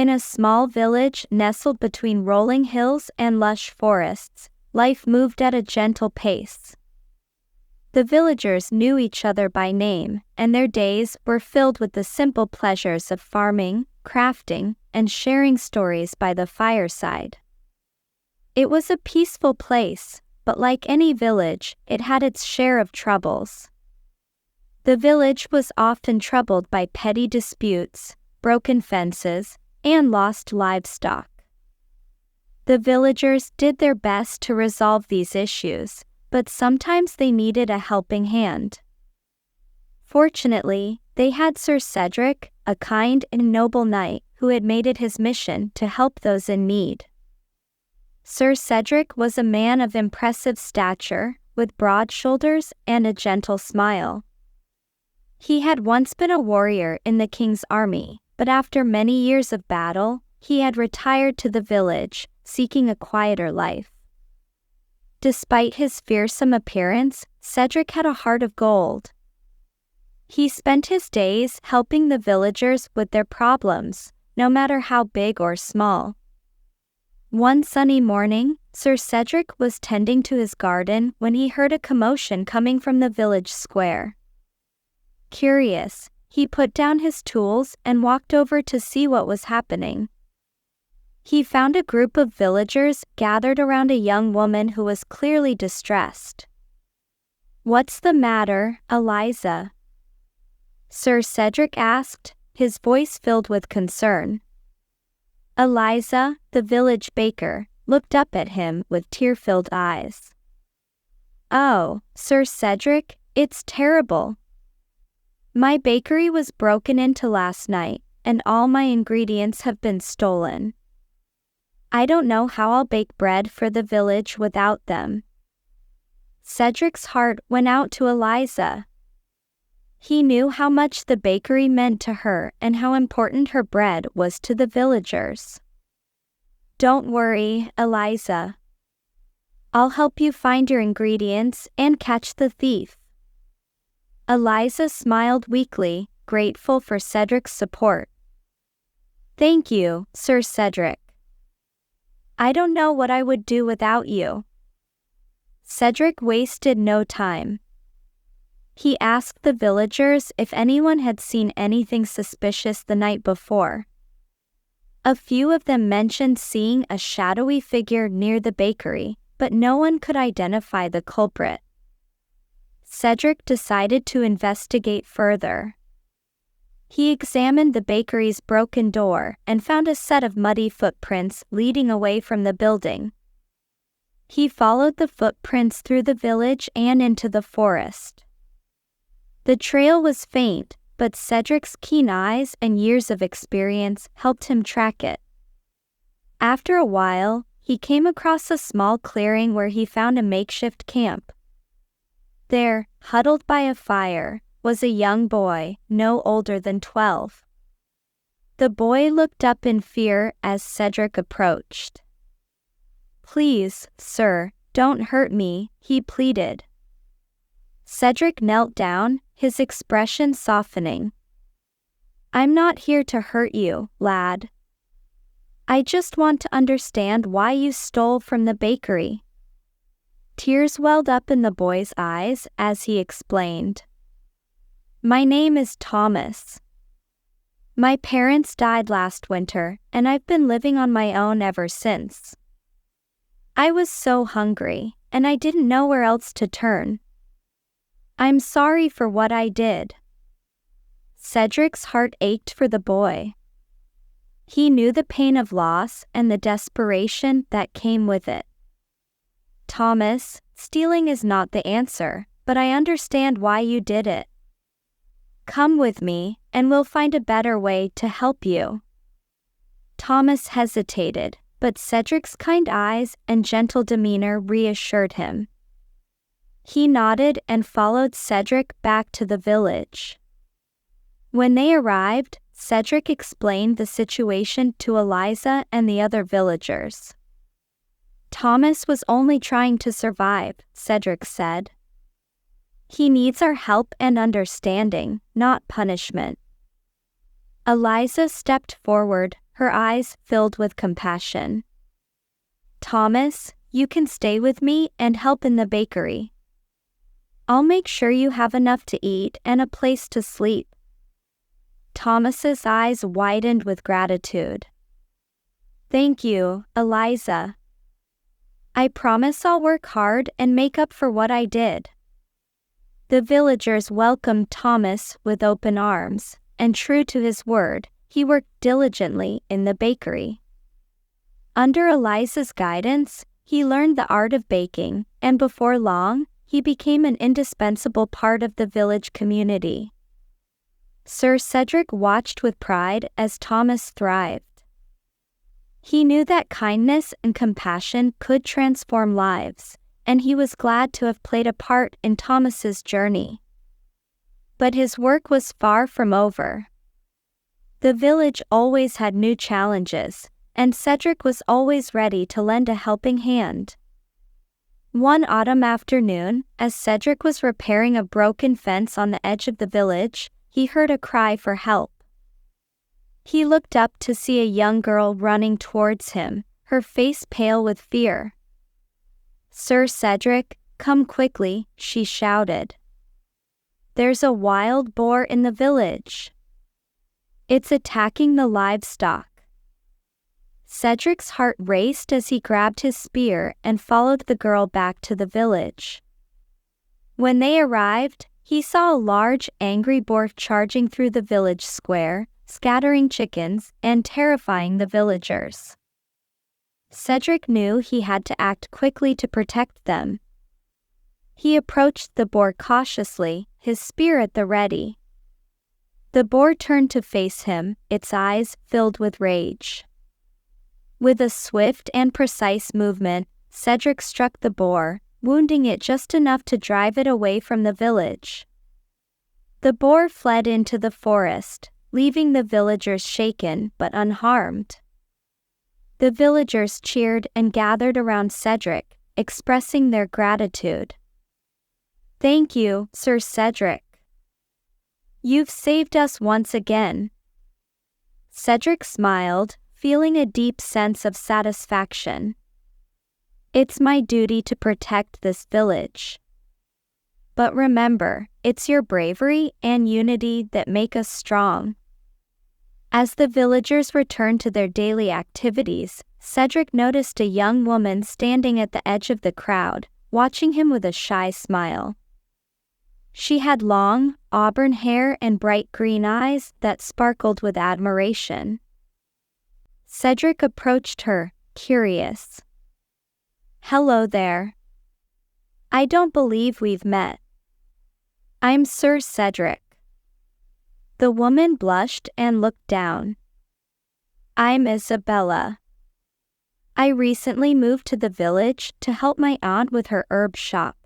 In a small village nestled between rolling hills and lush forests, life moved at a gentle pace. The villagers knew each other by name, and their days were filled with the simple pleasures of farming, crafting, and sharing stories by the fireside. It was a peaceful place, but like any village, it had its share of troubles. The village was often troubled by petty disputes, broken fences, and lost livestock. The villagers did their best to resolve these issues, but sometimes they needed a helping hand. Fortunately, they had Sir Cedric, a kind and noble knight who had made it his mission to help those in need. Sir Cedric was a man of impressive stature, with broad shoulders and a gentle smile. He had once been a warrior in the king's army, but after many years of battle, he had retired to the village, seeking a quieter life. Despite his fearsome appearance, Cedric had a heart of gold. He spent his days helping the villagers with their problems, no matter how big or small. One sunny morning, Sir Cedric was tending to his garden when he heard a commotion coming from the village square. Curious, he put down his tools and walked over to see what was happening. He found a group of villagers gathered around a young woman who was clearly distressed. "What's the matter, Eliza?" Sir Cedric asked, his voice filled with concern. Eliza, the village baker, looked up at him with tear-filled eyes. "Oh, Sir Cedric, it's terrible. My bakery was broken into last night, and all my ingredients have been stolen. I don't know how I'll bake bread for the village without them." Cedric's heart went out to Eliza. He knew how much the bakery meant to her and how important her bread was to the villagers. "Don't worry, Eliza. I'll help you find your ingredients and catch the thief." Eliza smiled weakly, grateful for Cedric's support. "Thank you, Sir Cedric. I don't know what I would do without you." Cedric wasted no time. He asked the villagers if anyone had seen anything suspicious the night before. A few of them mentioned seeing a shadowy figure near the bakery, but no one could identify the culprit. Cedric decided to investigate further. He examined the bakery's broken door and found a set of muddy footprints leading away from the building. He followed the footprints through the village and into the forest. The trail was faint, but Cedric's keen eyes and years of experience helped him track it. After a while, he came across a small clearing where he found a makeshift camp. There, huddled by a fire, was a young boy, no older than 12. The boy looked up in fear as Cedric approached. "Please, sir, don't hurt me," he pleaded. Cedric knelt down, his expression softening. "I'm not here to hurt you, lad. I just want to understand why you stole from the bakery." Tears welled up in the boy's eyes as he explained. "My name is Thomas. My parents died last winter, and I've been living on my own ever since. I was so hungry, and I didn't know where else to turn. I'm sorry for what I did." Cedric's heart ached for the boy. He knew the pain of loss and the desperation that came with it. "Thomas, stealing is not the answer, but I understand why you did it. Come with me, and we'll find a better way to help you." Thomas hesitated, but Cedric's kind eyes and gentle demeanor reassured him. He nodded and followed Cedric back to the village. When they arrived, Cedric explained the situation to Eliza and the other villagers. "Thomas was only trying to survive," Cedric said. "He needs our help and understanding, not punishment." Eliza stepped forward, her eyes filled with compassion. Thomas, you can stay with me and help in the bakery. I'll make sure you have enough to eat and a place to sleep. Thomas's eyes widened with gratitude. Thank you, Eliza. I promise I'll work hard and make up for what I did. The villagers welcomed Thomas with open arms, and true to his word, he worked diligently in the bakery. Under Eliza's guidance, he learned the art of baking, and before long, he became an indispensable part of the village community. Sir Cedric watched with pride as Thomas thrived. He knew that kindness and compassion could transform lives, and he was glad to have played a part in Thomas's journey. But his work was far from over. The village always had new challenges, and Cedric was always ready to lend a helping hand. One autumn afternoon, as Cedric was repairing a broken fence on the edge of the village, he heard a cry for help. He looked up to see a young girl running towards him, her face pale with fear. "Sir Cedric, come quickly," she shouted. "There's a wild boar in the village. It's attacking the livestock." Cedric's heart raced as he grabbed his spear and followed the girl back to the village. When they arrived, he saw a large, angry boar charging through the village square, scattering chickens and terrifying the villagers. Cedric knew he had to act quickly to protect them. He approached the boar cautiously, his spear at the ready. The boar turned to face him, its eyes filled with rage. With a swift and precise movement, Cedric struck the boar, wounding it just enough to drive it away from the village. The boar fled into the forest, leaving the villagers shaken but unharmed. The villagers cheered and gathered around Cedric, expressing their gratitude. "Thank you, Sir Cedric. You've saved us once again." Cedric smiled, feeling a deep sense of satisfaction. "It's my duty to protect this village. But remember, it's your bravery and unity that make us strong." As the villagers returned to their daily activities, Cedric noticed a young woman standing at the edge of the crowd, watching him with a shy smile. She had long, auburn hair and bright green eyes that sparkled with admiration. Cedric approached her, curious. "Hello there. I don't believe we've met. I'm Sir Cedric." The woman blushed and looked down. "I'm Isabella. I recently moved to the village to help my aunt with her herb shop.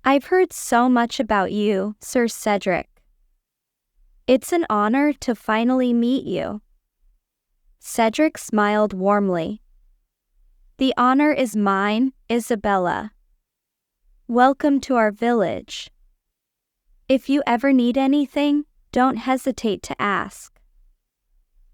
I've heard so much about you, Sir Cedric. It's an honor to finally meet you." Cedric smiled warmly. "The honor is mine, Isabella. Welcome to our village. If you ever need anything, don't hesitate to ask."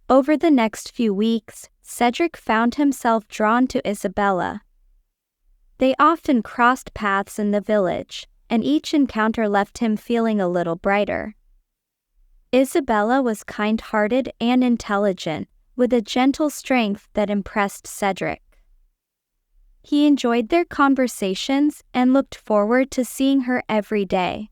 Over the next few weeks, Cedric found himself drawn to Isabella. They often crossed paths in the village, and each encounter left him feeling a little brighter. Isabella was kind-hearted and intelligent, with a gentle strength that impressed Cedric. He enjoyed their conversations and looked forward to seeing her every day.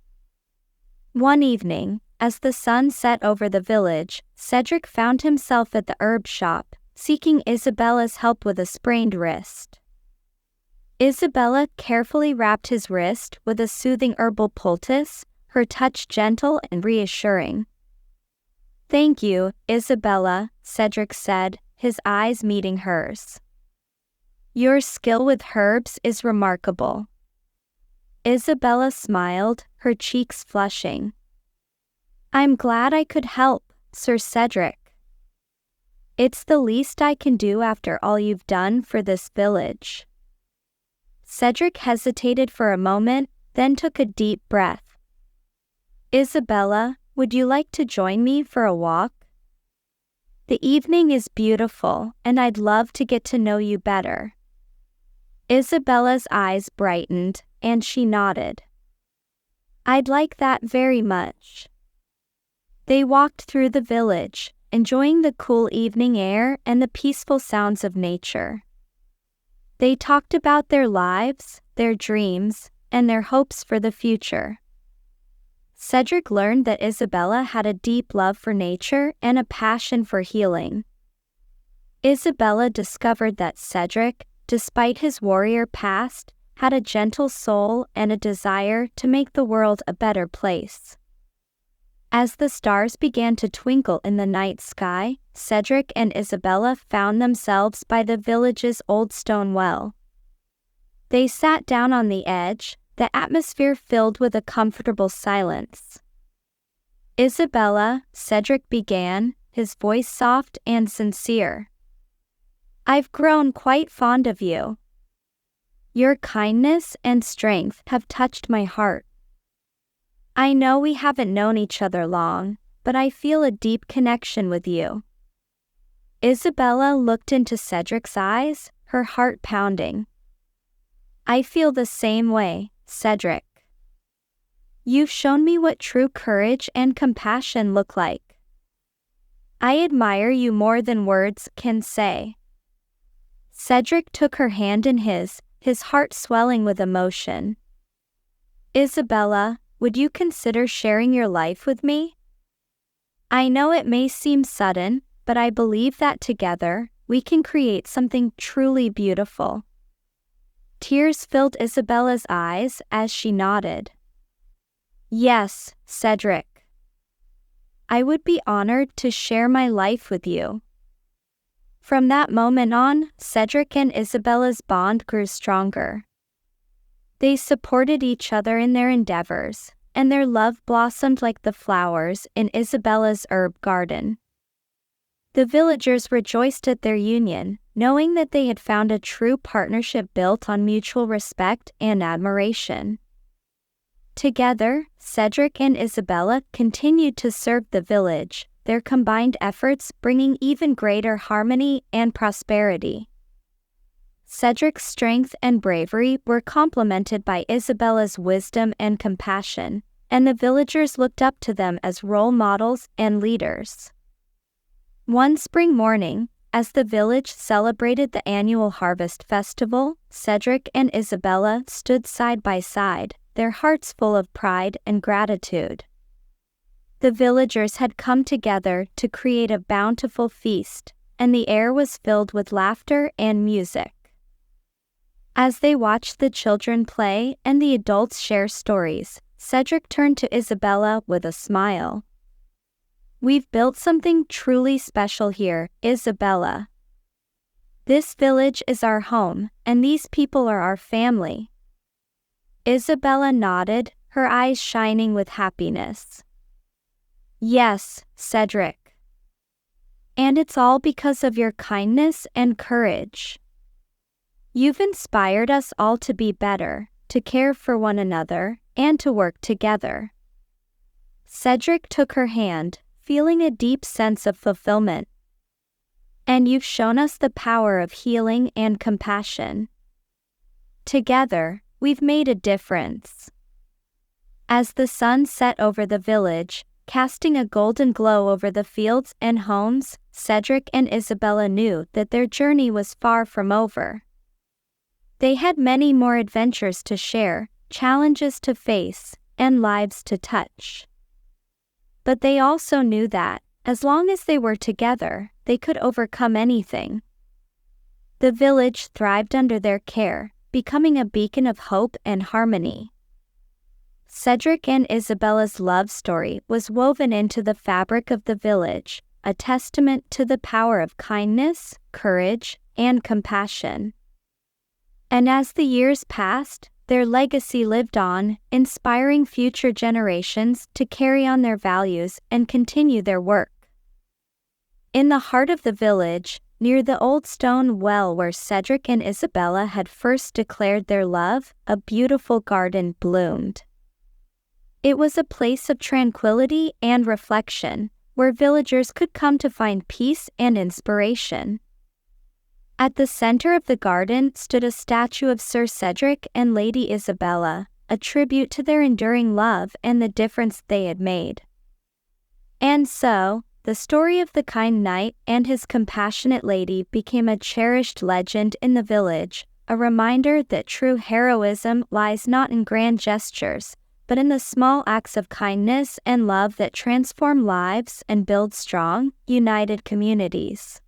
One evening, as the sun set over the village, Cedric found himself at the herb shop, seeking Isabella's help with a sprained wrist. Isabella carefully wrapped his wrist with a soothing herbal poultice, her touch gentle and reassuring. "Thank you, Isabella," Cedric said, his eyes meeting hers. "Your skill with herbs is remarkable." Isabella smiled, her cheeks flushing. "I'm glad I could help, Sir Cedric. It's the least I can do after all you've done for this village." Cedric hesitated for a moment, then took a deep breath. "Isabella, would you like to join me for a walk?" The evening is beautiful, and I'd love to get to know you better. Isabella's eyes brightened, and she nodded. I'd like that very much. They walked through the village, enjoying the cool evening air and the peaceful sounds of nature. They talked about their lives, their dreams, and their hopes for the future. Cedric learned that Isabella had a deep love for nature and a passion for healing. Isabella discovered that Cedric, despite his warrior past, had a gentle soul and a desire to make the world a better place. As the stars began to twinkle in the night sky, Cedric and Isabella found themselves by the village's old stone well. They sat down on the edge, the atmosphere filled with a comfortable silence. Isabella, Cedric began, his voice soft and sincere. I've grown quite fond of you. Your kindness and strength have touched my heart. I know we haven't known each other long, but I feel a deep connection with you. Isabella looked into Cedric's eyes, her heart pounding. I feel the same way, Cedric. You've shown me what true courage and compassion look like. I admire you more than words can say. Cedric took her hand in his heart swelling with emotion. Isabella, would you consider sharing your life with me? I know it may seem sudden, but I believe that together, we can create something truly beautiful. Tears filled Isabella's eyes as she nodded. Yes, Cedric. I would be honored to share my life with you. From that moment on, Cedric and Isabella's bond grew stronger. They supported each other in their endeavors, and their love blossomed like the flowers in Isabella's herb garden. The villagers rejoiced at their union, knowing that they had found a true partnership built on mutual respect and admiration. Together, Cedric and Isabella continued to serve the village, their combined efforts bringing even greater harmony and prosperity. Cedric's strength and bravery were complemented by Isabella's wisdom and compassion, and the villagers looked up to them as role models and leaders. One spring morning, as the village celebrated the annual harvest festival, Cedric and Isabella stood side by side, their hearts full of pride and gratitude. The villagers had come together to create a bountiful feast, and the air was filled with laughter and music. As they watched the children play and the adults share stories, Cedric turned to Isabella with a smile. We've built something truly special here, Isabella. This village is our home, and these people are our family. Isabella nodded, her eyes shining with happiness. Yes, Cedric. And it's all because of your kindness and courage. You've inspired us all to be better, to care for one another, and to work together. Cedric took her hand, feeling a deep sense of fulfillment. And you've shown us the power of healing and compassion. Together, we've made a difference. As the sun set over the village, casting a golden glow over the fields and homes, Cedric and Isabella knew that their journey was far from over. They had many more adventures to share, challenges to face, and lives to touch. But they also knew that, as long as they were together, they could overcome anything. The village thrived under their care, becoming a beacon of hope and harmony. Cedric and Isabella's love story was woven into the fabric of the village, a testament to the power of kindness, courage, and compassion. And as the years passed, their legacy lived on, inspiring future generations to carry on their values and continue their work. In the heart of the village, near the old stone well where Cedric and Isabella had first declared their love, a beautiful garden bloomed. It was a place of tranquility and reflection, where villagers could come to find peace and inspiration. At the center of the garden stood a statue of Sir Cedric and Lady Isabella, a tribute to their enduring love and the difference they had made. And so, the story of the kind knight and his compassionate lady became a cherished legend in the village, a reminder that true heroism lies not in grand gestures, but in the small acts of kindness and love that transform lives and build strong, united communities.